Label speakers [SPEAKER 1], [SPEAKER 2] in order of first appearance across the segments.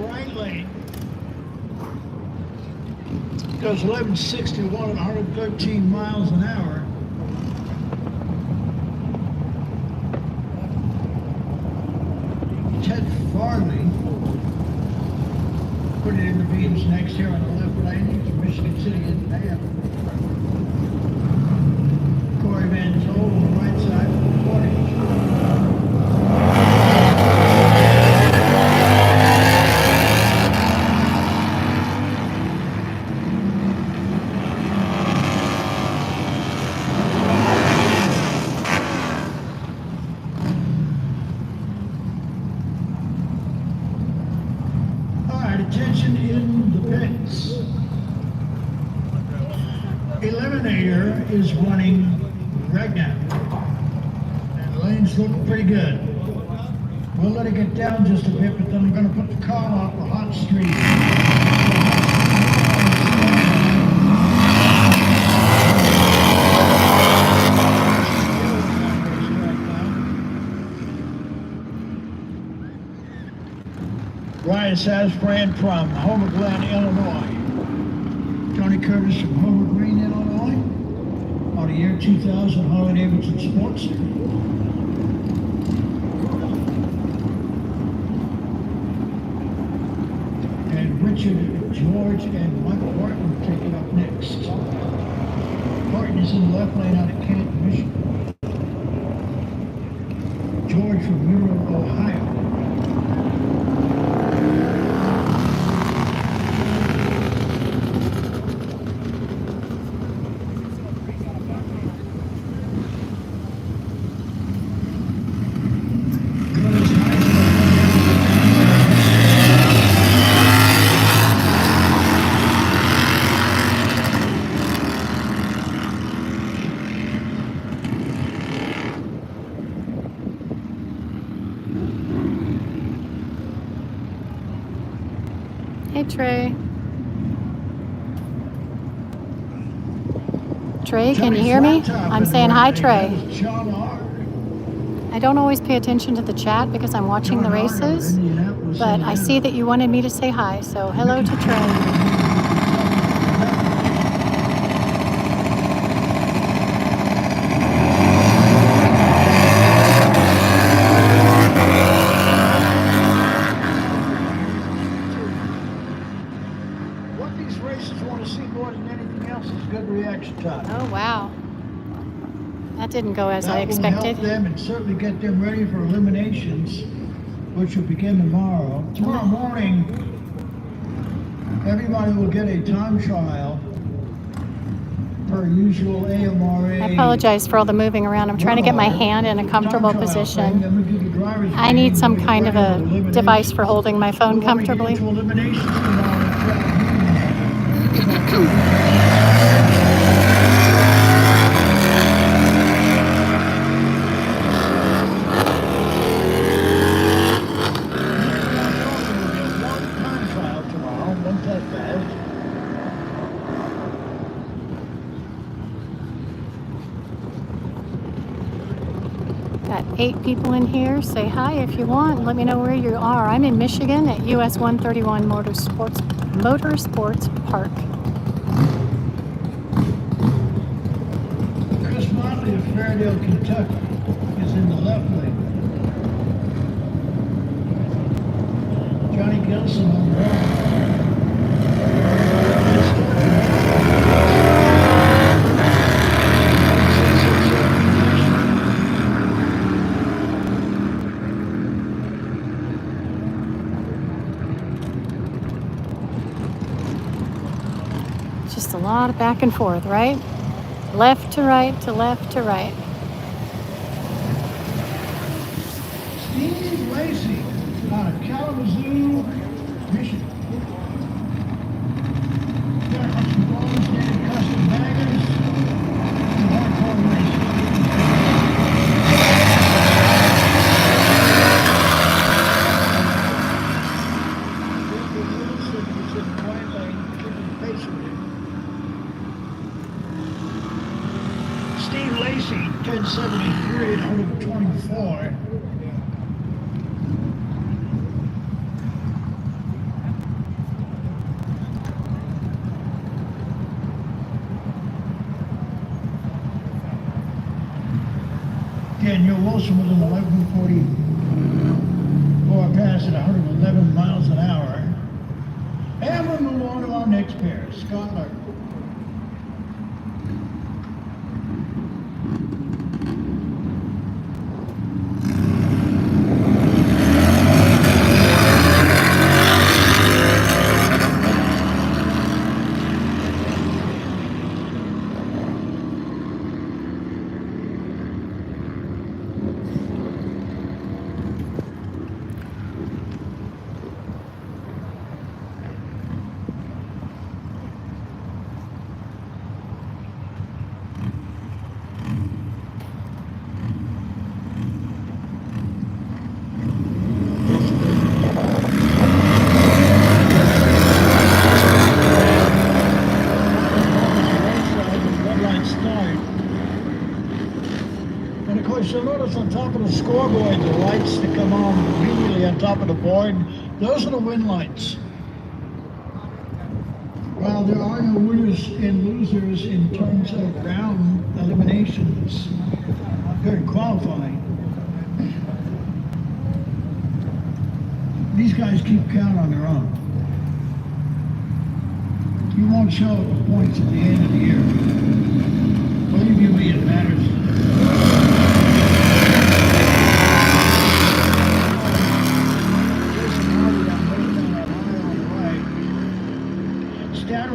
[SPEAKER 1] right lane. Goes 1161 at 113 miles an hour. Ted Farley put it in the beams next here on the left lane to Michigan City in there. Corey Van Tol on the right side for the 40. Attention in the pits. Eliminator is running right now. And the lane's looking pretty good. We'll let it get down just a bit, but then we're going to put the car off the hot street. Ryan Sasbrand from Homer Glen, Illinois. Tony Curtis from Homer Green, Illinois. On the year 2000 Harley Davidson Sportster. And Richard, George, and Michael Horton take it up next. Horton is in the left lane out of Canton, Michigan. George from Monroe, Ohio.
[SPEAKER 2] Hey, Trey. Trey, can you hear me? I'm saying hi, Trey. I don't always pay attention to the chat because I'm watching the races, but I see that you wanted me to say hi, so hello to Trey. Oh, wow. That didn't go as I expected.
[SPEAKER 1] That will help them and certainly get them ready for eliminations, which will begin tomorrow. Tomorrow morning, everybody will get a time trial per usual AMRA.
[SPEAKER 2] I apologize for all the moving around. I'm trying to get my hand in a comfortable position. I need some kind of a device for holding my phone comfortably. Got 8 people in here. Say hi if you want. Let me know where you are. I'm in Michigan at US 131 Motorsports Park.
[SPEAKER 1] Chris Motley of Fairdale, Kentucky is in the left lane. Johnny Gilson on the right.
[SPEAKER 2] Just a lot of back and forth, right? Left to right to left to right.
[SPEAKER 1] Steve Lacey out of Kalamazoo, Michigan. Got some balls, getting custom baggers, and hardcore racing. Steve Lacey, 1073 at 124. Daniel Wilson was an 11:44 pass at 111 miles an hour. And we'll move on to our next pair, Scott Larkin. You'll notice on top of the scoreboard, the lights that come on immediately on top of the board, those are the win lights. While there are no winners and losers in terms of round eliminations during qualifying, these guys keep count on their own. You won't show the points at the end of the year. Believe you me, it matters.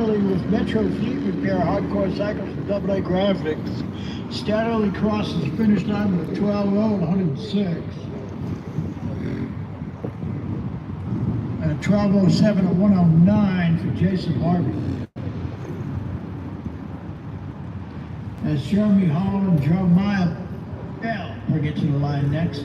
[SPEAKER 1] With Metro Fleet Repair Hardcore Cycles and AA Graphics, Statterly crosses the finish line with a 12.0 and 106. And a 12.07 and 109 for Jason Harvey. As Jeremy Hall and Jeremiah Bell will get to the line next.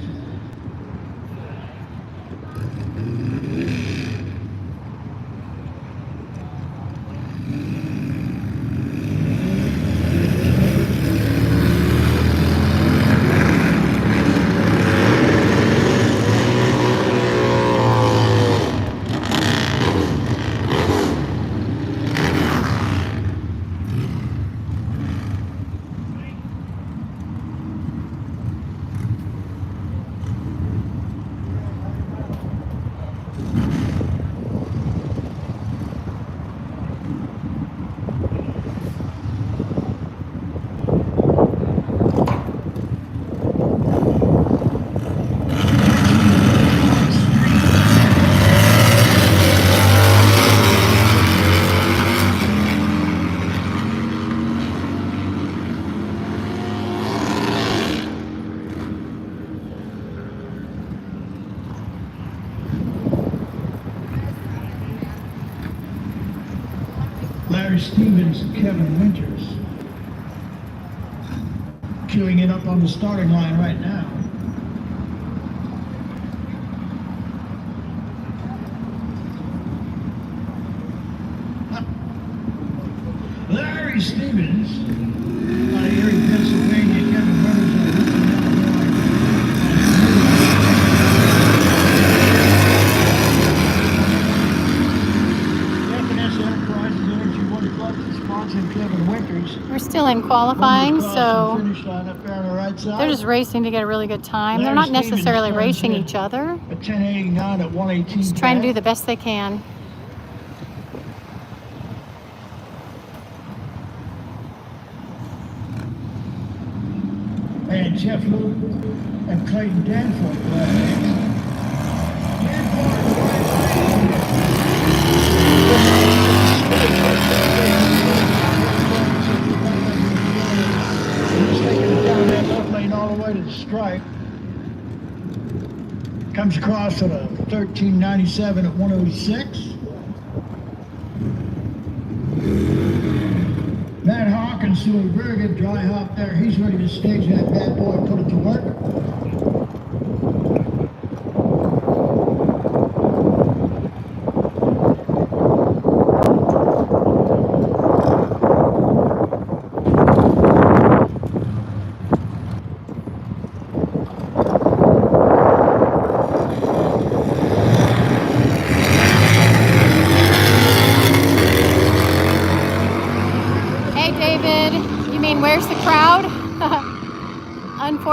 [SPEAKER 1] Stevens and Kevin Winters queuing it up on the starting line right now. Larry Stevens out of Erie, Pennsylvania. Kevin Winters out of Richmond,
[SPEAKER 2] We're still in qualifying, so they're just racing to get a really good time. They're not necessarily racing each other.
[SPEAKER 1] At 10:89 at 1:18.
[SPEAKER 2] Just trying to do the best they can.
[SPEAKER 1] And Jeff Luke and Clayton Danforth. All the way to the stripe. Comes across at a 13.97 at 106. Matt Hawkins doing a very good dry hop there. He's ready to stage that bad boy and put it to work.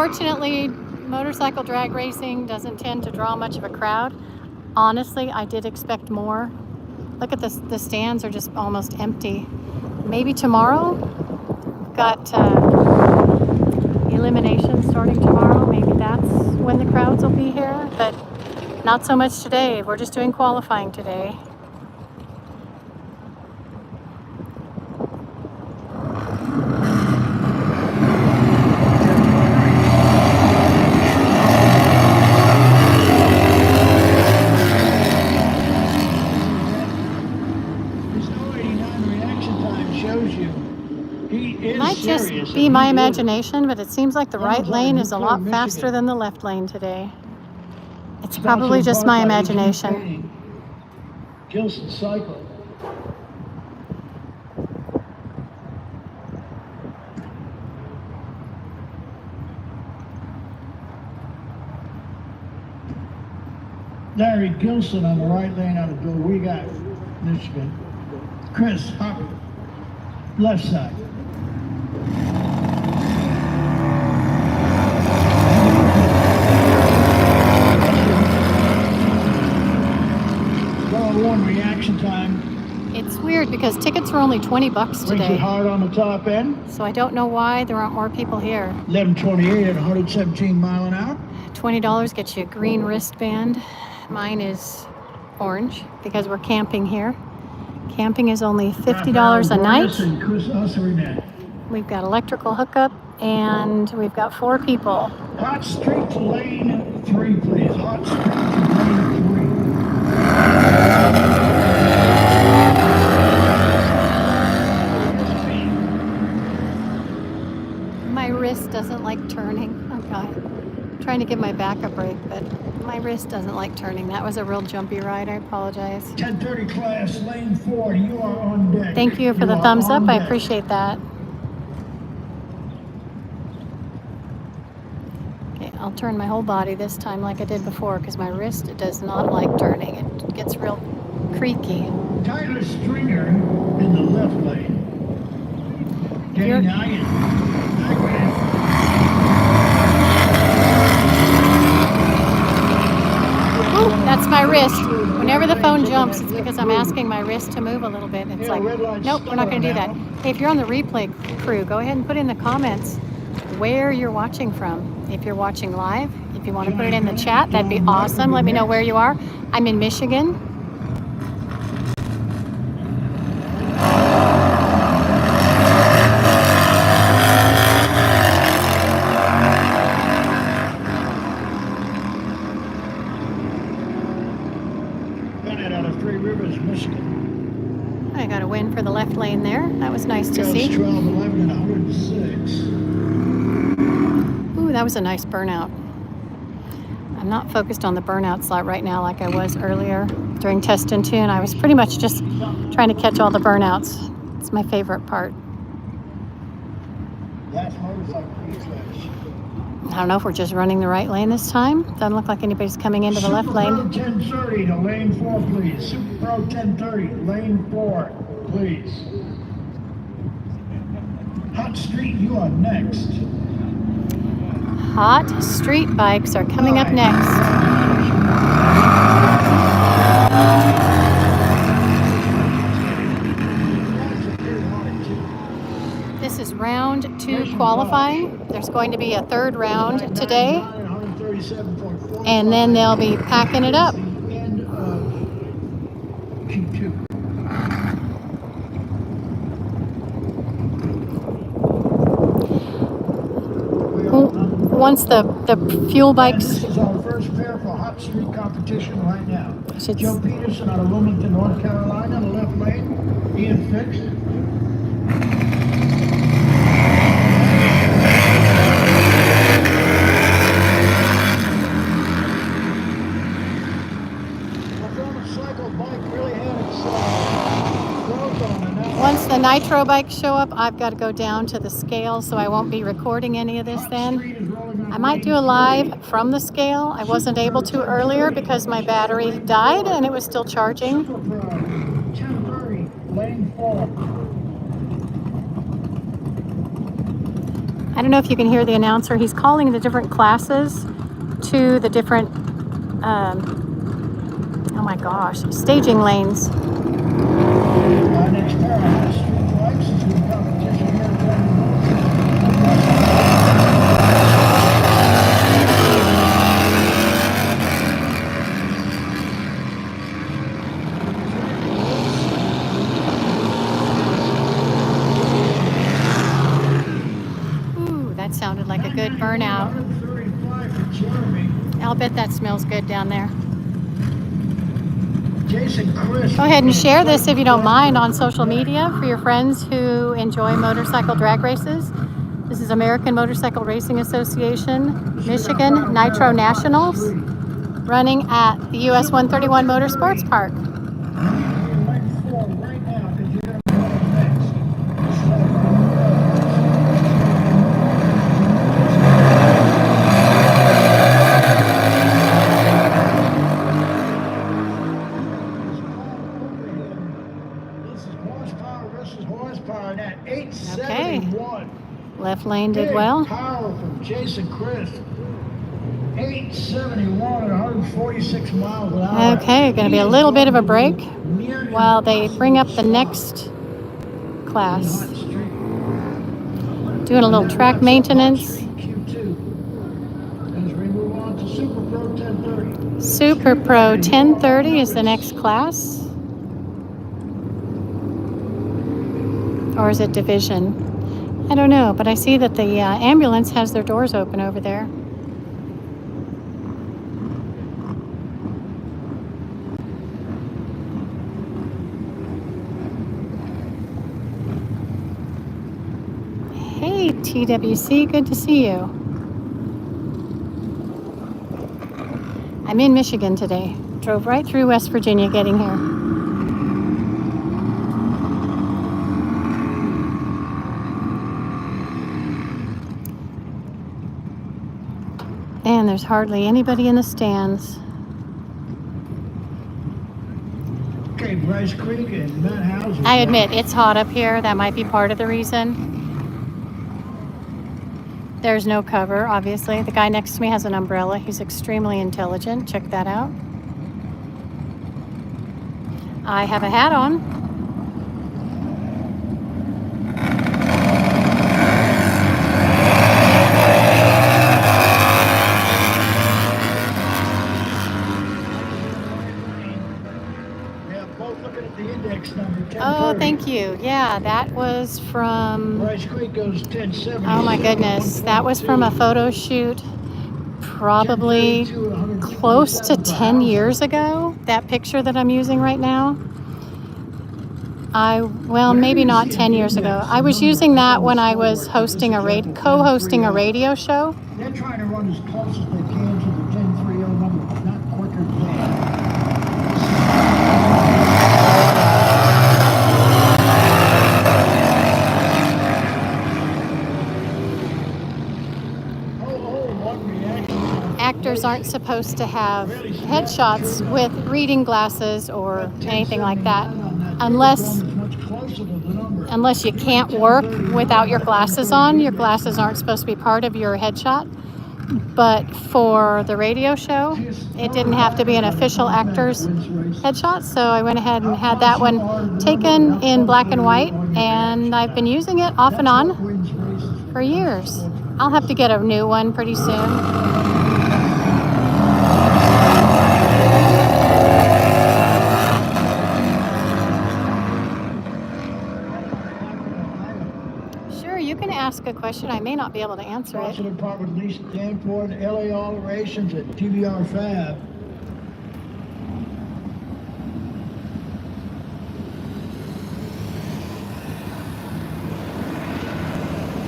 [SPEAKER 2] Unfortunately, motorcycle drag racing doesn't tend to draw much of a crowd. Honestly, I did expect more. Look at this, the stands are just almost empty. Maybe tomorrow. Got elimination starting tomorrow. Maybe that's when the crowds will be here, but not so much today. We're just doing qualifying today. Might just be my imagination, but it seems like the right lane is a lot faster than the left lane today. It's probably just my imagination.
[SPEAKER 1] Gilson cycle. Larry Gilson on the right lane out of Bill. We got Michigan. Chris Huck, left side. One reaction time.
[SPEAKER 2] It's weird because tickets are only $20
[SPEAKER 1] Brings
[SPEAKER 2] today.
[SPEAKER 1] it hard on the top end.
[SPEAKER 2] So I don't know why there aren't more people here.
[SPEAKER 1] 11:28 at 117 mile an hour.
[SPEAKER 2] $20 gets you a green wristband. Mine is orange because we're camping here. Camping is only $50 a night. We've got electrical hookup and we've got 4 people.
[SPEAKER 1] Hot street to lane 3, please. Hot street to lane 3.
[SPEAKER 2] My wrist doesn't like turning. Okay. I'm trying to give my back a break, but my wrist doesn't like turning. That was a real jumpy ride. I apologize.
[SPEAKER 1] 10:30 class, lane 4. You are on deck.
[SPEAKER 2] Thank you for the thumbs up. I appreciate that. Okay, I'll turn my whole body this time like I did before because my wrist does not like turning. It gets real creaky.
[SPEAKER 1] Tyler Stringer in the left lane. Getting Ian.
[SPEAKER 2] Ooh, that's my wrist. Whenever the phone jumps, it's because I'm asking my wrist to move a little bit. It's like, nope, we're not going to do that. Hey, if you're on the replay crew, go ahead and put in the comments where you're watching from. If you're watching live, if you want to put it in the chat, that'd be awesome. Let me know where you are. I'm in Michigan. I got a win for the left lane there. That was nice to see.
[SPEAKER 1] 12, 11, and 106.
[SPEAKER 2] Ooh, that was a nice burnout. I'm not focused on the burnout slot right now like I was earlier during test and tune. I was pretty much just trying to catch all the burnouts. It's my favorite part.
[SPEAKER 1] That's motorcycle reflex.
[SPEAKER 2] I don't know if we're just running the right lane this time. Doesn't look like anybody's coming into the left lane.
[SPEAKER 1] Super Pro 1030 to lane 4, please. Super Pro 1030, lane 4, please. Hot Street, you are next.
[SPEAKER 2] Hot street bikes are coming up next. This is round 2 qualifying. There's going to be a 3rd round today. And then they'll be packing it up. Once the fuel bikes.
[SPEAKER 1] This is our first pair for hot street competition right now. Joe Peterson out of Wilmington, North Carolina, the left lane. Ian Fix.
[SPEAKER 2] Once the Nitro bikes show up, I've got to go down to the scale, so I won't be recording any of this then. I might do a live from the scale. I wasn't able to earlier because my battery died and it was still charging. I don't know if you can hear the announcer. He's calling the different classes to the different, oh my gosh, staging lanes.
[SPEAKER 1] Our next pair has street lights as we competition here at
[SPEAKER 2] Ooh, that sounded like a good burnout.
[SPEAKER 1] 135 for Jeremy.
[SPEAKER 2] I'll bet that smells good down there.
[SPEAKER 1] Jason Chris.
[SPEAKER 2] Go ahead and share this if you don't mind on social media for your friends who enjoy motorcycle drag races. This is American Motorcycle Racing Association, Michigan Nitro Nationals, running at the US 131 Motorsports Park. Okay. Left lane did well.
[SPEAKER 1] Power from Jason Chris. 871 at 146 miles an hour.
[SPEAKER 2] Okay, going to be a little bit of a break while they bring up the next class. Doing a little track maintenance. Super Pro 1030 is the next class. Or is it Division? I don't know, but I see that the ambulance has their doors open over there. Hey, TWC, good to see you. I'm in Michigan today. Drove right through West Virginia getting here. And there's hardly anybody in the stands.
[SPEAKER 1] Okay, Bryce Creek and Matt Hauser.
[SPEAKER 2] I admit, it's hot up here. That might be part of the reason. There's no cover, obviously. The guy next to me has an umbrella. He's extremely intelligent. Check that out. I have a hat on. Oh, thank you. Yeah, that was from...
[SPEAKER 1] Bryce Creek goes 1070.
[SPEAKER 2] Oh my goodness. That was from a photo shoot probably close to 10 years ago. That picture that I'm using right now. Well, maybe not 10 years ago. I was using that when I was hosting co-hosting a radio show.
[SPEAKER 1] They're trying to run as close as they can to the 1030 number, but not quicker than that.
[SPEAKER 2] Actors aren't supposed to have headshots with reading glasses or anything like that unless you can't work without your glasses on. Your glasses aren't supposed to be part of your headshot. But for the radio show, it didn't have to be an official actor's headshot, so I went ahead and had that one taken in black and white, and I've been using it off and on for years. I'll have to get a new one pretty soon. You can ask a question. I may not be able to answer it.
[SPEAKER 1] Department Lisa Danford, LA Alterations at TBR Fab.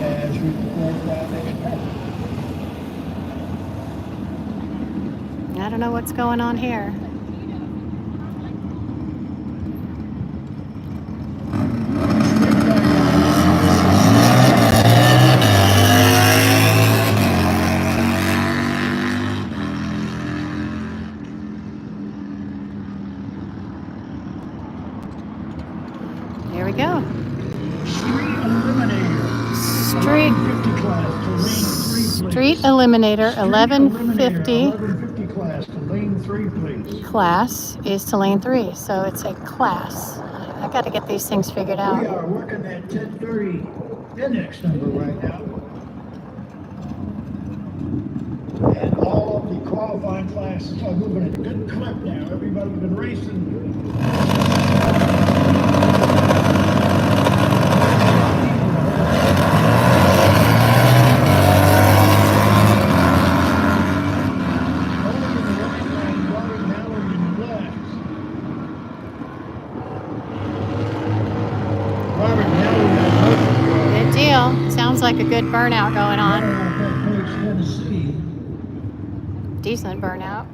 [SPEAKER 1] As we prepare for our next pack.
[SPEAKER 2] I don't know what's going on here. Here we go.
[SPEAKER 1] Street Eliminator.
[SPEAKER 2] Street
[SPEAKER 1] 1150 class to lane 3, please.
[SPEAKER 2] Street Eliminator
[SPEAKER 1] Street
[SPEAKER 2] 1150
[SPEAKER 1] 1150 class to lane 3, please.
[SPEAKER 2] class is to lane 3, so it's a class. I got to get these things figured
[SPEAKER 1] We
[SPEAKER 2] out.
[SPEAKER 1] are working that 1030 index number right now. And all of the qualifying classes are moving at a good clip now. Everybody's been racing.
[SPEAKER 2] Good deal. Sounds like a good burnout going on. Decent burnout.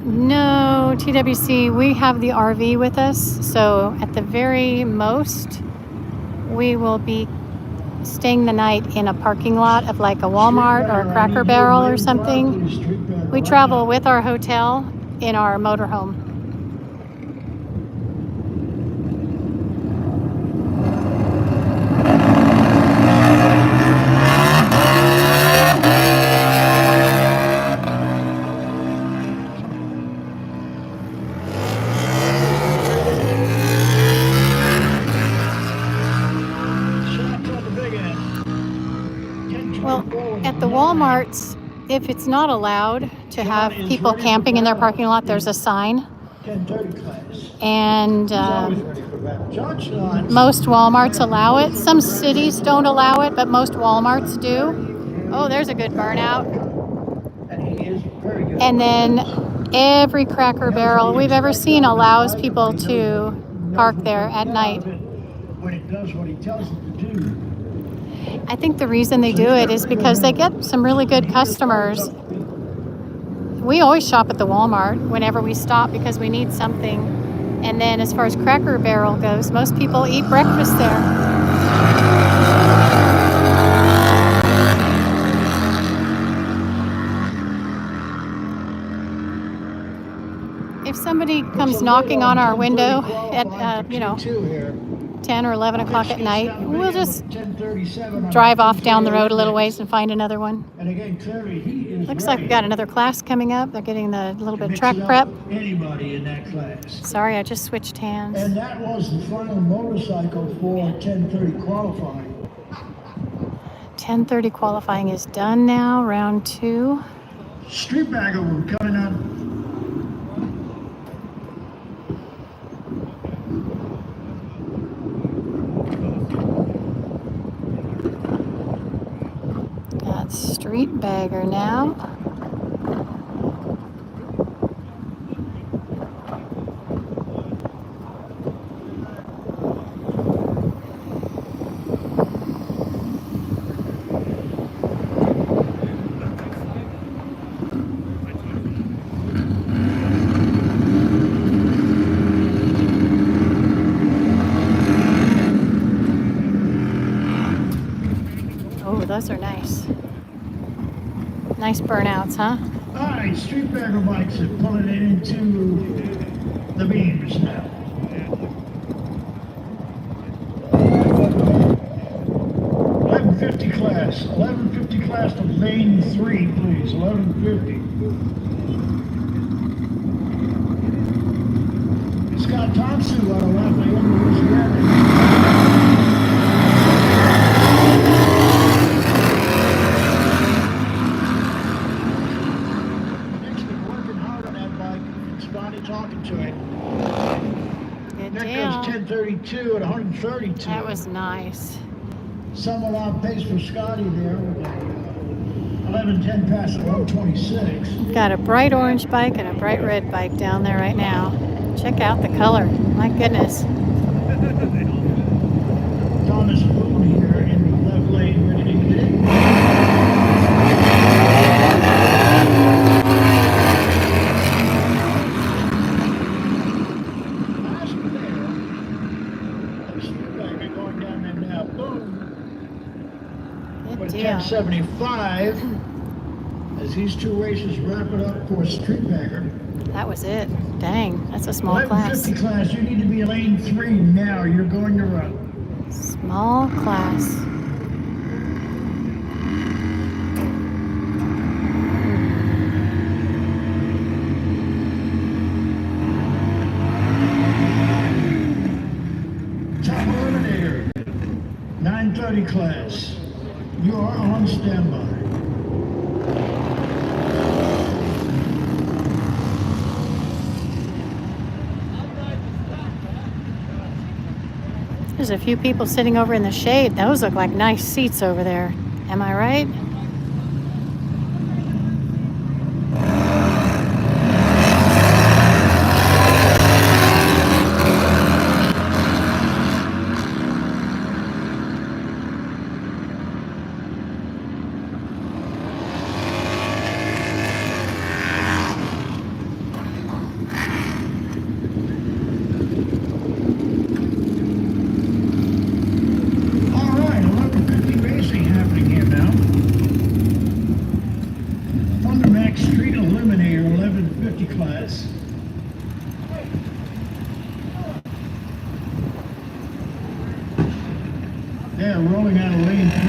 [SPEAKER 2] No, TWC, we have the RV with us, so at the very most, we will be staying the night in a parking lot of like a Walmart or a Cracker Barrel or something. We travel with our hotel in our motorhome. Well, at the Walmarts, if it's not allowed to have people camping in their parking lot, there's a sign.
[SPEAKER 1] 1030 class.
[SPEAKER 2] And
[SPEAKER 1] Always ready for that. Johnson.
[SPEAKER 2] most Walmarts allow it. Some cities don't allow it, but most Walmarts do. Oh, there's a good burnout.
[SPEAKER 1] And he is very good.
[SPEAKER 2] And then every Cracker Barrel we've ever seen allows people to park there at night.
[SPEAKER 1] When it does what he tells it to do.
[SPEAKER 2] I think the reason they do it is because they get some really good customers. We always shop at the Walmart whenever we stop because we need something. And then as far as Cracker Barrel goes, most people eat breakfast there. If somebody comes knocking on our window at, 10 or 11 o'clock at night, we'll just drive off down the road a little ways and find another one. Looks like we got another class coming up. They're getting the little bit track prep.
[SPEAKER 1] Anybody in that class.
[SPEAKER 2] Sorry, I just switched hands.
[SPEAKER 1] And that was the final motorcycle for 1030 qualifying.
[SPEAKER 2] 10:30 qualifying is done now, round 2.
[SPEAKER 1] Street bagger, we're coming up.
[SPEAKER 2] Got street bagger now. Oh, those are nice. Nice burnouts, huh?
[SPEAKER 1] All right, street bagger bikes are pulling it into the beams now. .1150 class. 1150 class to lane 3, please. 1150. Scott Thompson out of Lafayette, Louisiana. Talking to it.
[SPEAKER 2] Good
[SPEAKER 1] That
[SPEAKER 2] deal.
[SPEAKER 1] goes 1032 at 132.
[SPEAKER 2] That was nice.
[SPEAKER 1] Somewhat off pace for Scotty there with 1110 past 126.
[SPEAKER 2] Got a bright orange bike and a bright red bike down there right now. Check out the color. My goodness.
[SPEAKER 1] Thomas Boone here in the left lane ready to get in.
[SPEAKER 2] Good deal.
[SPEAKER 1] 1075 as these two races wrap it up for Street Bagger.
[SPEAKER 2] That was it. Dang, that's a small class.
[SPEAKER 1] 1150 class, you need to be in lane 3 now. You're going to run.
[SPEAKER 2] Small class.
[SPEAKER 1] Top Eliminator, 930 class. You are on standby.
[SPEAKER 2] There's a few people sitting over in the shade. Those look like nice seats over there. Am I right?
[SPEAKER 1] Class. They're rolling out of lane 3.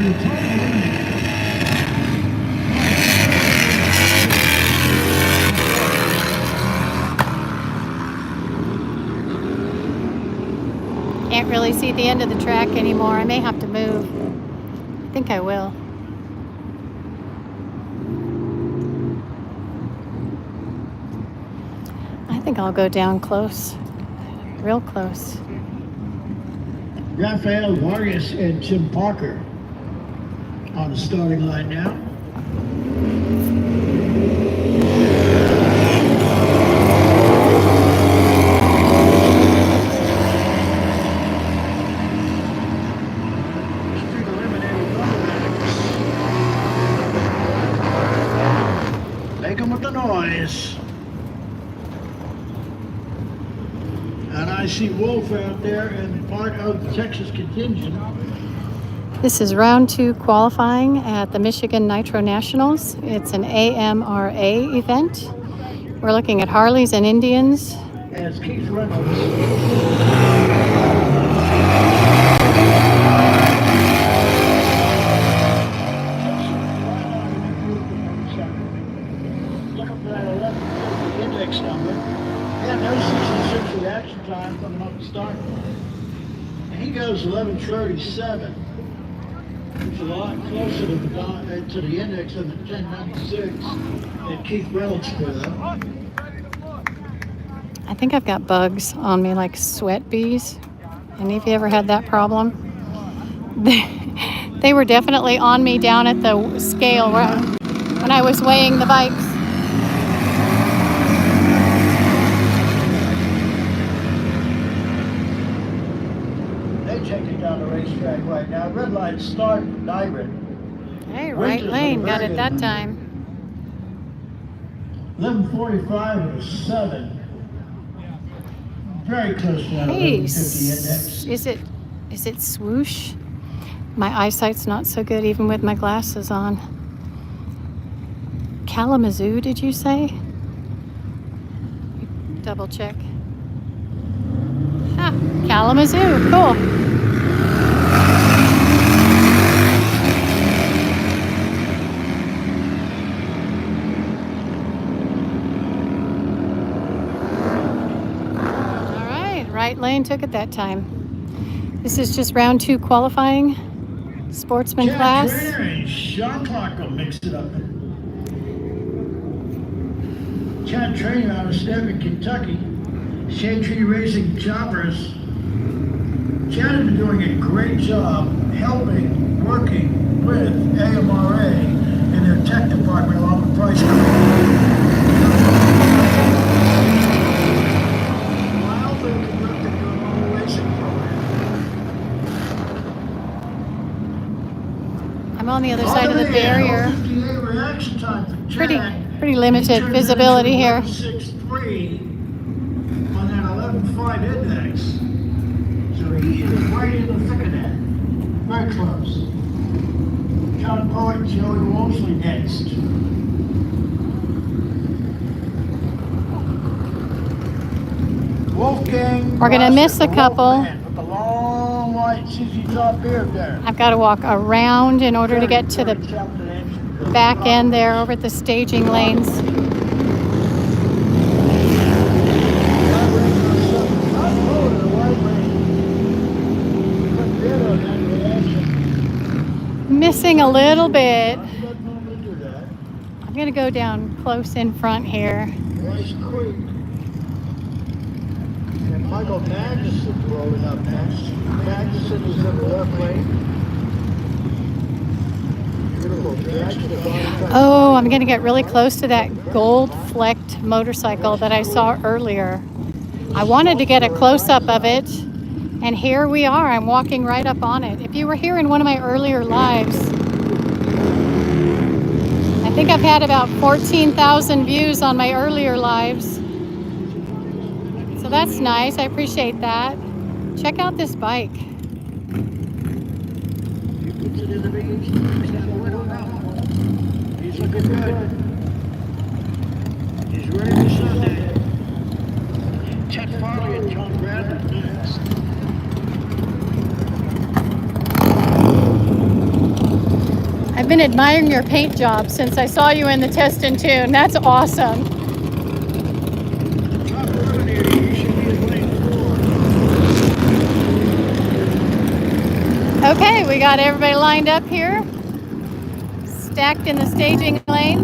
[SPEAKER 2] Can't really see the end of the track anymore. I may have to move. I think I will. I think I'll go down close, real close.
[SPEAKER 1] Rafael Vargas and Tim Parker on the starting line now. Make them with the noise. And I see Wolf out there and part of the Texas contingent.
[SPEAKER 2] This is round 2 qualifying at the Michigan Nitro Nationals. It's an AMRA event. We're looking at Harleys and Indians.
[SPEAKER 1] As Keith Reynolds. Look up that 1150 index number. Yeah, no 66 reaction time coming up to start. And he goes 1137, which is a lot closer to the index than the 1096 that Keith Reynolds put up.
[SPEAKER 2] I think I've got bugs on me, like sweat bees. Any of you ever had that problem? They were definitely on me down at the scale when I was weighing the bikes.
[SPEAKER 1] Taking down the racetrack right now. Red light start, Nyron.
[SPEAKER 2] Hey, right lane, got it that time.
[SPEAKER 1] 11:45 or 7. Very close to that
[SPEAKER 2] Hey,
[SPEAKER 1] 1150 index.
[SPEAKER 2] is it swoosh? My eyesight's not so good even with my glasses on. Kalamazoo, did you say? Double check. Ah, Kalamazoo, cool. Right lane took it that time. This is just round 2 qualifying, sportsman
[SPEAKER 1] Chad
[SPEAKER 2] class.
[SPEAKER 1] Trainer and Sean Clark will mix it up. Chad Trainer out of Stephen, Kentucky. Shade Tree Racing Choppers. Chad has been doing a great job helping, working with AMRA and their tech department along with price.
[SPEAKER 2] I'm on the other side of the barrier.
[SPEAKER 1] Reaction time for
[SPEAKER 2] Pretty limited visibility here.
[SPEAKER 1] 6.3 on that 11.5 index. So he is right in the thick of that. Very close. John Poet and Joey Wolseley next. Wolfgang.
[SPEAKER 2] We're gonna miss a couple.
[SPEAKER 1] With the long white CZ top beard there.
[SPEAKER 2] I've got to walk around in order to get to the back end there over at the staging lanes. Missing a little bit. I'm gonna go down close in front here.
[SPEAKER 1] Michael Magnuson rolling up next. Magnuson is in the left lane.
[SPEAKER 2] Oh, I'm gonna get really close to that gold flecked motorcycle that I saw earlier. I wanted to get a close-up of it, and here we are. I'm walking right up on it. If you were here in one of my earlier lives, I think I've had about 14,000 views on my earlier lives. So that's nice. I appreciate that. Check out this bike.
[SPEAKER 1] He's looking good. He's ready for Sunday. Chet Farley and John Bradley next.
[SPEAKER 2] I've been admiring your paint job since I saw you in the Test and Tune. That's awesome. Okay, we got everybody lined up here, stacked in the staging lane.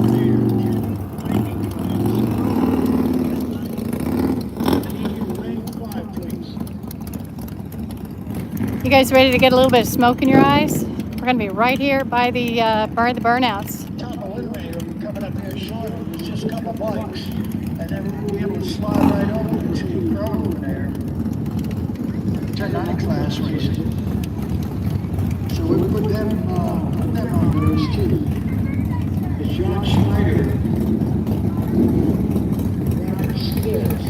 [SPEAKER 2] You guys ready to get a little bit of smoke in your eyes? We're gonna be right here by the Burnouts.
[SPEAKER 1] Top of Eliminator, coming up here shortly. There's just a couple bikes, and then we'll be able to slide right over to Pro there. Turn 9 class racing. So we put them on those too. It's John Schneider. Robert Stills.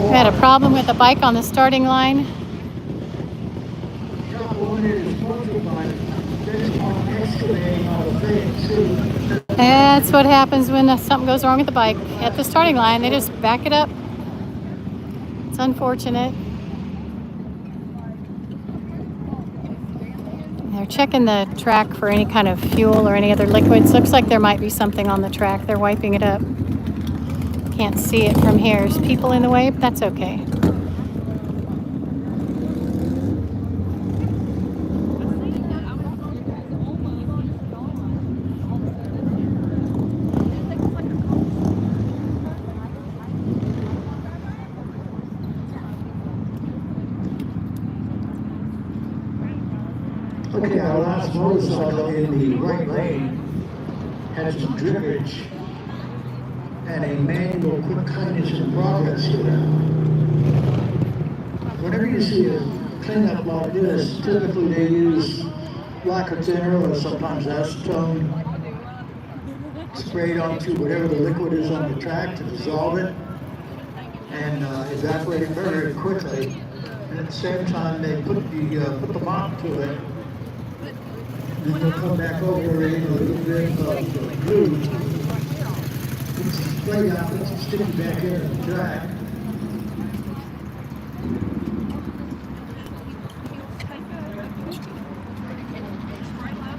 [SPEAKER 2] We had a problem with the bike on the starting line. That's what happens when something goes wrong with the bike at the starting line. They just back it up. It's unfortunate. They're checking the track for any kind of fuel or any other liquids. Looks like there might be something on the track. They're wiping it up. Can't see it from here. There's people in the way, but that's okay.
[SPEAKER 1] Okay, our last motorcycle in the right lane had some drippage and a manual quick kindness in progress here. Whenever you see a cleanup like this, typically they use lacquer thinner or sometimes acetone sprayed onto whatever the liquid is on the track to dissolve it and evaporate it very quickly. And at the same time, they put the mop to it. Then they'll come back over in a little bit of glue. It's sprayed out, it's sticking back into the track.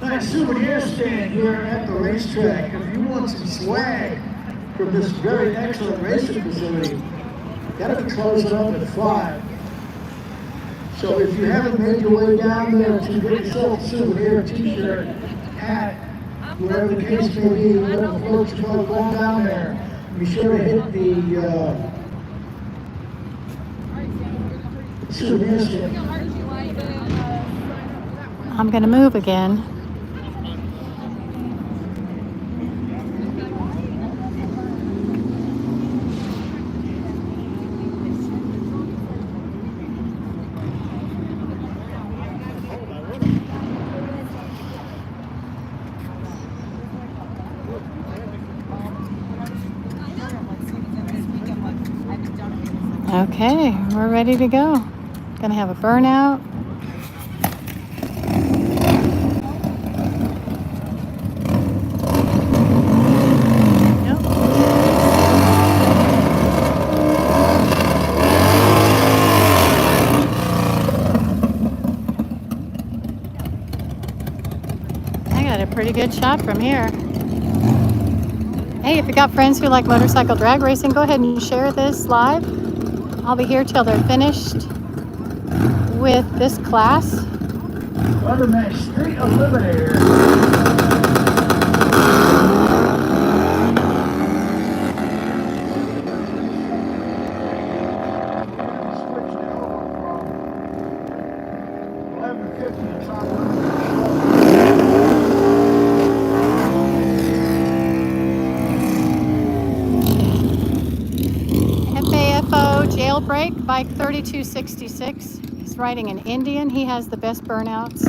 [SPEAKER 1] Nice souvenir stand here at the racetrack. If you want some swag from this very excellent racing facility, gotta be closed up at 5. So if you haven't made your way down there to get yourself a souvenir, t-shirt, hat, whatever the case may be, whatever floats your boat, go on down there. Be sure to hit the
[SPEAKER 2] I'm going to move again. Okay, we're ready to go. Gonna have a burnout. I got a pretty good shot from here. Hey, if you got friends who like motorcycle drag racing, go ahead and share this live. I'll be here till they're finished with this class.
[SPEAKER 1] Thundermatch Street Eliminator. Switching it over from 1150 to top 100.
[SPEAKER 2] FAFO Jailbreak, bike 3266. He's riding an Indian. He has the best burnouts.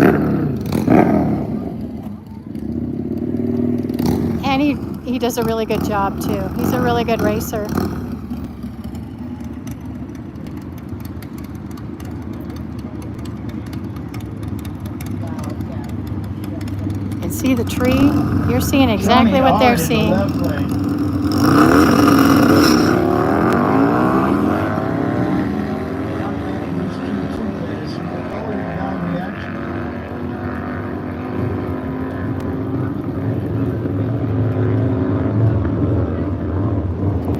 [SPEAKER 2] And he does a really good job too. He's a really good racer. And see the tree? You're seeing exactly what they're seeing.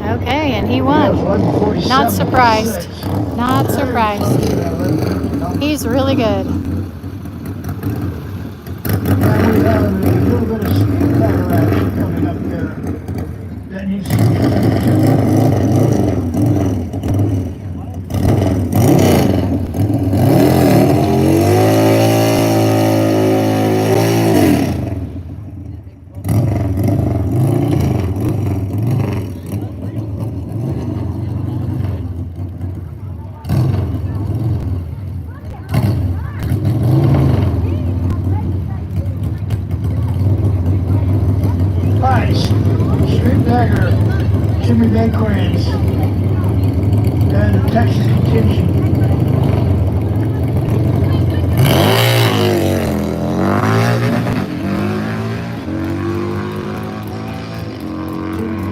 [SPEAKER 2] Okay, and he won. Not surprised. Not surprised. He's really good.
[SPEAKER 1] Now we have a little bit of spectator action coming up there. That needs to Jimmy Bakrans and the Texas contingent.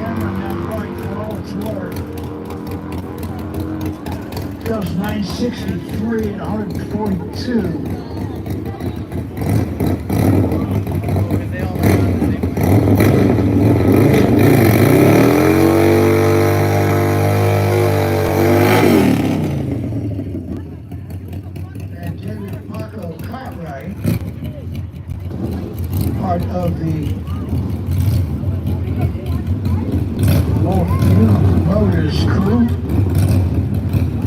[SPEAKER 1] AMRA now going for all its work. Goes 963 and 142. Part of the Motors crew.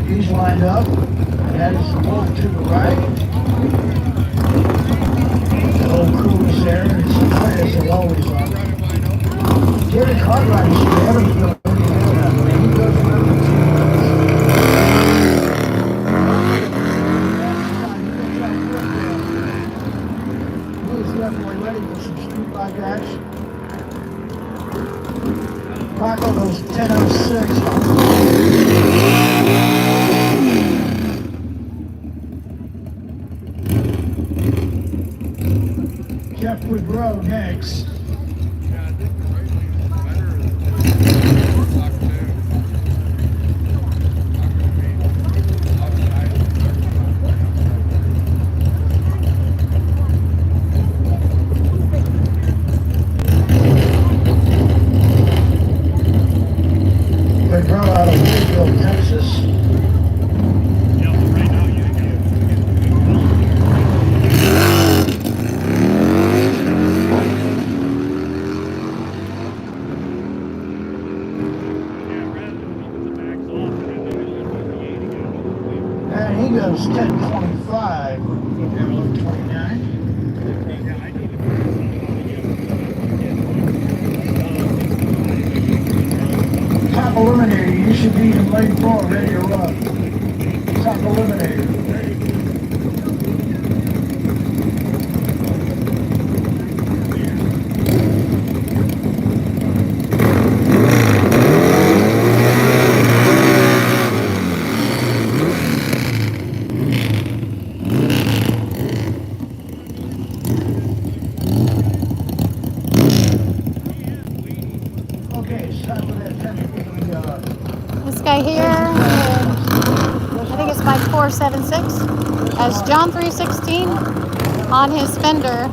[SPEAKER 1] He's lined up. That is the Wolf to the right. The whole crew is there. It's quiet as it always are. David Cartwright is there. He goes definitely ready for some street bike action. Paco goes 10:06. Jeff Woodrow next. Out of Louisville, Texas. and he goes 10:25. And 1:29. Top Eliminator, you should be in lane 4, ready to run. Top Eliminator.
[SPEAKER 2] This guy here, I think it's bike 476, has John 316 on his fender.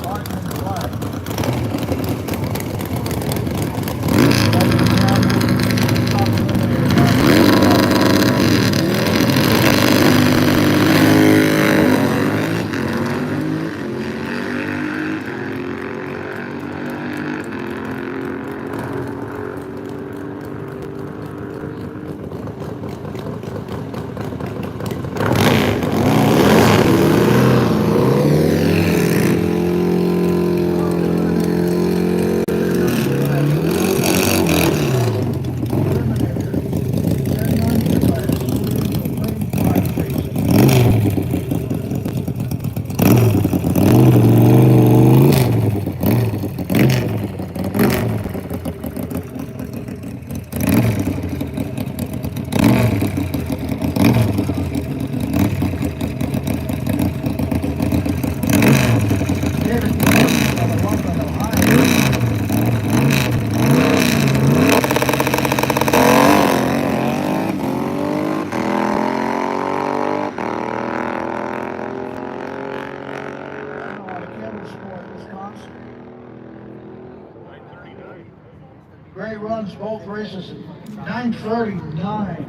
[SPEAKER 2] Gray runs both races 9:39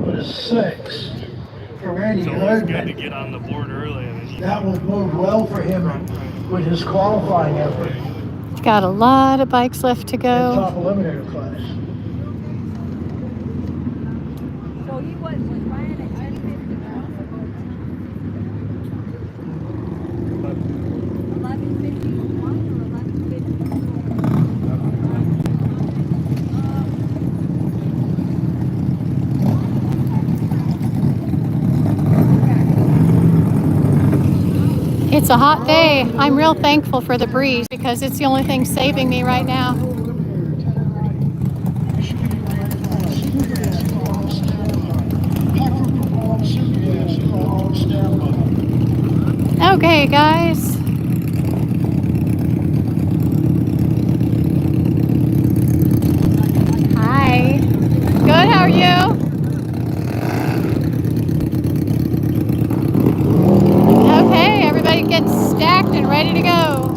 [SPEAKER 2] with a 6 for Randy
[SPEAKER 3] It's always good to
[SPEAKER 1] Herdman.
[SPEAKER 3] get on the board early.
[SPEAKER 1] That will bode well for him with his qualifying effort
[SPEAKER 2] Got a lot of bikes left to
[SPEAKER 1] in
[SPEAKER 2] go.
[SPEAKER 1] top eliminator class.
[SPEAKER 4] So he was Ryan at 950 1151 or 1150.
[SPEAKER 2] It's a hot day. I'm real thankful for the breeze because it's the only thing saving me right now. Okay, guys. Hi. Good, how are you? Okay, everybody gets stacked and ready to go.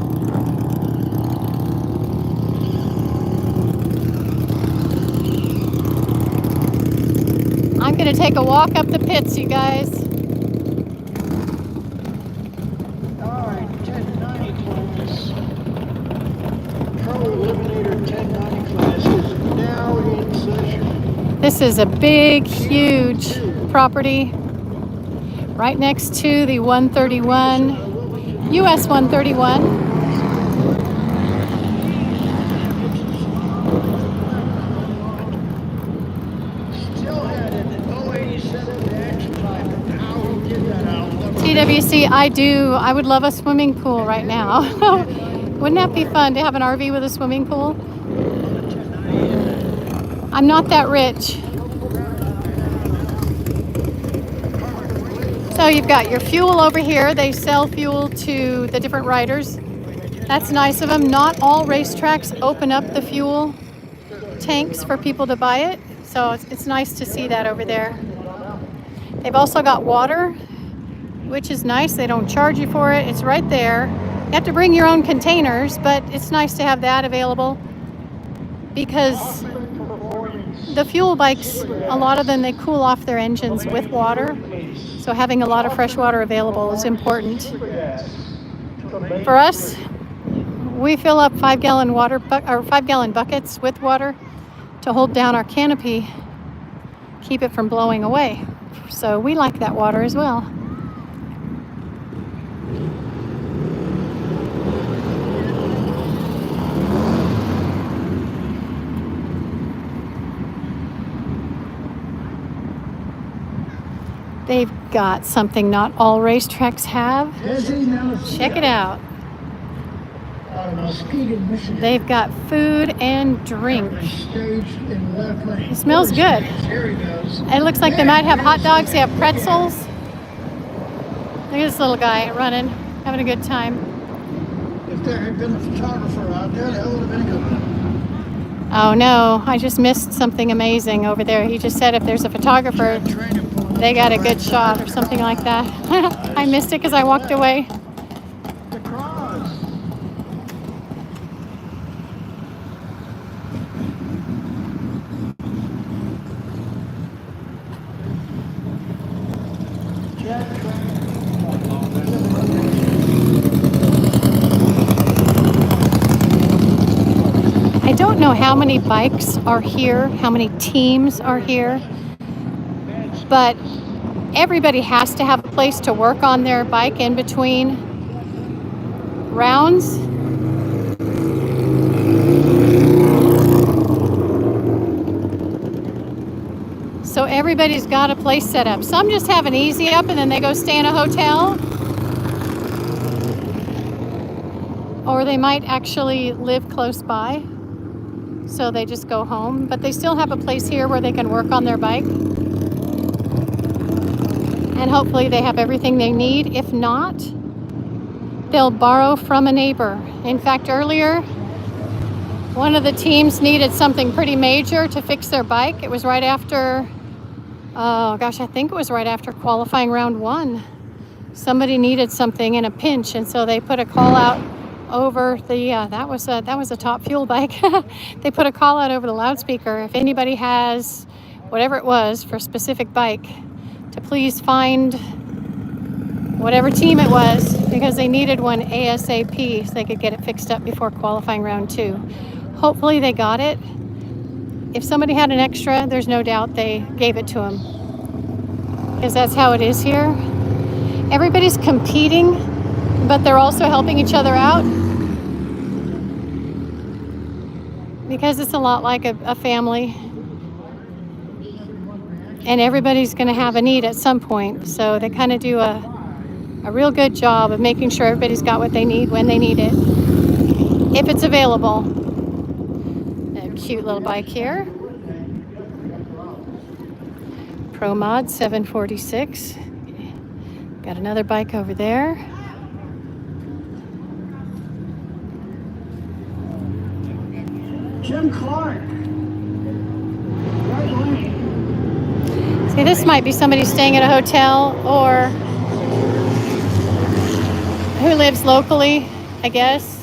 [SPEAKER 2] I'm gonna take a walk up the pits, you guys.
[SPEAKER 1] Alright, 1090 class. Pro Eliminator 1090 class is now in session.
[SPEAKER 2] This is a big, huge property right next to the 131, US 131.
[SPEAKER 1] Still had an 087 reaction time. How he did that, I'll never
[SPEAKER 2] TWC, I would love a swimming pool right now. Wouldn't that be fun to have an RV with a swimming pool? I'm not that rich. So you've got your fuel over here. They sell fuel to the different riders. That's nice of them. Not all racetracks open up the fuel tanks for people to buy it. So it's nice to see that over there. They've also got water, which is nice. They don't charge you for it. It's right there. You have to bring your own containers, but it's nice to have that available because the fuel bikes, a lot of them, they cool off their engines with water. So having a lot of fresh water available is important. For us, we fill up 5-gallon buckets with water to hold down our canopy, keep it from blowing away. So we like that water as well. They've got something not all racetracks have. Check it out. They've got food and drink. It smells good. It looks like they might have hot dogs. They have pretzels. Look at this little guy running, having a good time.
[SPEAKER 1] If there had been a photographer out there, that would have been good.
[SPEAKER 2] Oh no, I just missed something amazing over there. He just said if there's a photographer, they got a good shot or something like that. I missed it because I walked away.
[SPEAKER 1] The cross.
[SPEAKER 2] I don't know how many bikes are here, how many teams are here, but everybody has to have a place to work on their bike in between rounds. So everybody's got a place set up. Some just have an easy up and then they go stay in a hotel. Or they might actually live close by. So they just go home. But they still have a place here where they can work on their bike. And hopefully they have everything they need. If not, they'll borrow from a neighbor. In fact, earlier, one of the teams needed something pretty major to fix their bike. It was right after, oh gosh, I think it was right after qualifying round 1. Somebody needed something in a pinch, and so they put a call out over the, that was a Top Fuel bike. They put a call out over the loudspeaker. If anybody has whatever it was for a specific bike, to please find whatever team it was, because they needed one ASAP so they could get it fixed up before qualifying round 2. Hopefully they got it. If somebody had an extra, there's no doubt they gave it to them, because that's how it is here. Everybody's competing, but they're also helping each other out, because it's a lot like a family. And everybody's going to have a need at some point. So they kind of do a real good job of making sure everybody's got what they need when they need it, if it's available. A cute little bike here. Pro Mod 746. Got another bike over there.
[SPEAKER 1] Jim Clark. Right lane.
[SPEAKER 2] See, this might be somebody staying at a hotel or who lives locally, I guess.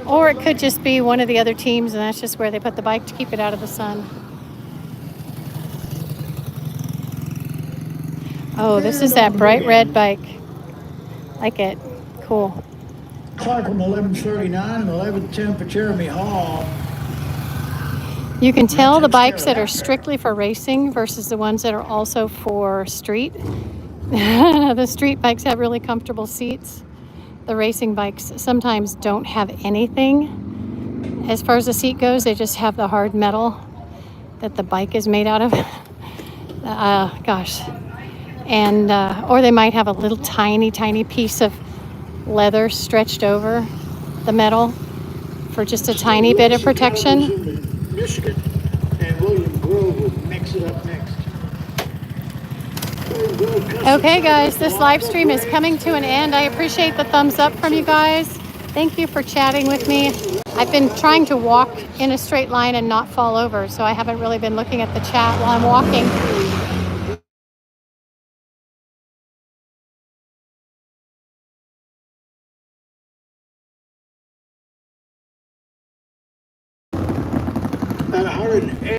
[SPEAKER 2] Or it could just be one of the other teams, and that's just where they put the bike to keep it out of the sun. Oh, this is that bright red bike. Like it. Cool.
[SPEAKER 1] Clark on 1139 and 1110 for Jeremy Hall.
[SPEAKER 2] You can tell the bikes that are strictly for racing versus the ones that are also for street. The street bikes have really comfortable seats. The racing bikes sometimes don't have anything. As far as the seat goes, they just have the hard metal that the bike is made out of. Gosh. And, or they might have a little tiny piece of leather stretched over the metal for just a tiny bit of protection.
[SPEAKER 1] Michigan, and William Grove will mix it up next.
[SPEAKER 2] Okay guys, this live stream is coming to an end. I appreciate the thumbs up from you guys. Thank you for chatting with me. I've been trying to walk in a straight line and not fall over, so I haven't really been looking at the chat while I'm walking.
[SPEAKER 1] At 108.